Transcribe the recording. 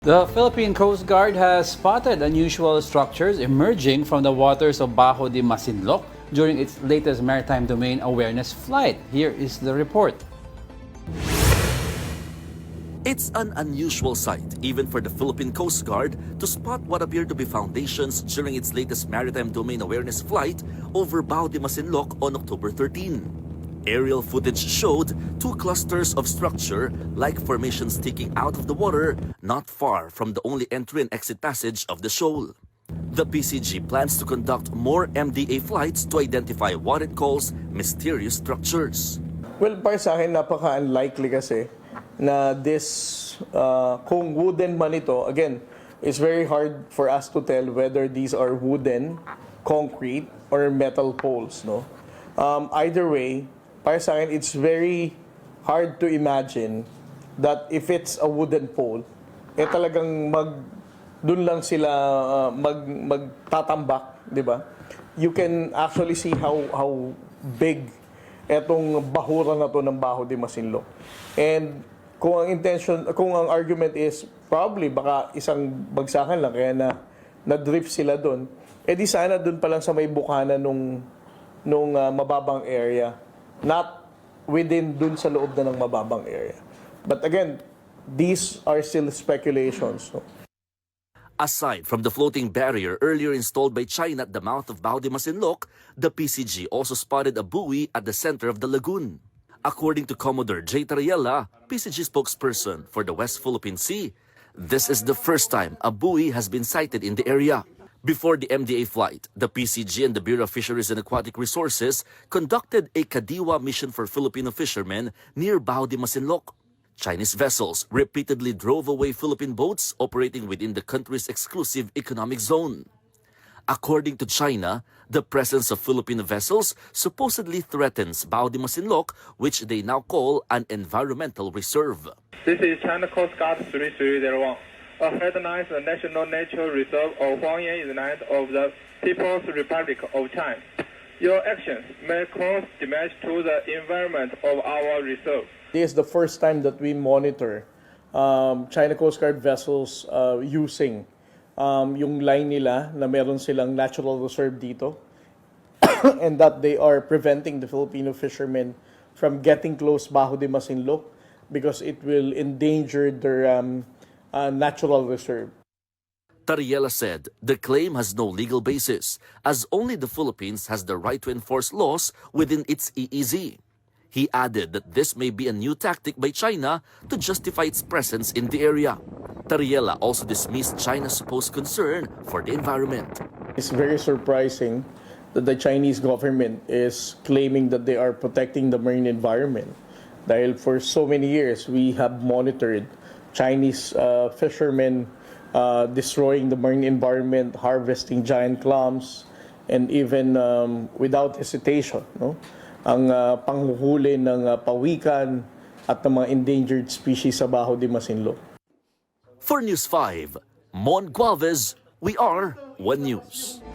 The Philippine Coast Guard has spotted unusual structures emerging from the waters of Bajo de Masinloc during its latest maritime domain awareness flight. Here is the report. It's an unusual sight, even for the Philippine Coast Guard, to spot what appear to be foundations during its latest maritime domain awareness flight over Bajo de Masinloc on October 13. Aerial footage showed two clusters of structure like formations sticking out of the water not far from the only entry and exit passage of the shoal. The PCG plans to conduct more MDA flights to identify what it calls mysterious structures. Well, para sa akin, napaka-unlikely kasi na this, kung wooden man ito, again, it's very hard for us to tell whether these are wooden, concrete, or metal poles, no? Either way, para sa akin, it's very hard to imagine that if it's a wooden pole, talagang dun lang sila magtatambak, di ba? You can actually see how big etong bahura na to ng Bajo de Masinloc. And kung ang argument is probably baka isang bagsakan lang kaya na-drift sila dun, di sana dun pa lang sa may bukana nung mababang area. Not within dun sa loob na ng mababang area. But again, these are still speculations. No? Aside from the floating barrier earlier installed by China at the mouth of Bajo de Masinloc, the PCG also spotted a buoy at the center of the lagoon. According to Commodore J. Tariela, PCG spokesperson for the West Philippine Sea, this is the first time a buoy has been sighted in the area. Before the MDA flight, the PCG and the Bureau of Fisheries and Aquatic Resources conducted a Kadiwa mission for Filipino fishermen near Bajo de Masinloc. Chinese vessels repeatedly drove away Philippine boats operating within the country's exclusive economic zone. According to China, the presence of Filipino vessels supposedly threatens Bajo de Masinloc, which they now call an environmental reserve. This is China Coast Guard 3301. A recognized National Natural Reserve of Huangyan Island of the People's Republic of China. Your actions may cause damage to the environment of our reserve. This is the first time that we monitor China Coast Guard vessels using yung line nila na meron silang natural reserve dito and that they are preventing the Filipino fishermen from getting close Bajo de Masinloc because it will endanger their natural reserve. Tariela said the claim has no legal basis, as only the Philippines has the right to enforce laws within its EEZ. He added that this may be a new tactic by China to justify its presence in the area. Tariela also dismissed China's supposed concern for the environment. It's very surprising that the Chinese government is claiming that they are protecting the marine environment. Dahil for so many years, we have monitored Chinese fishermen destroying the marine environment, harvesting giant clams, and even without hesitation, no? Ang panghuhuli ng pawikan at ng mga endangered species sa Bajo de Masinloc. For News 5, Mon Gualvez, we are One News.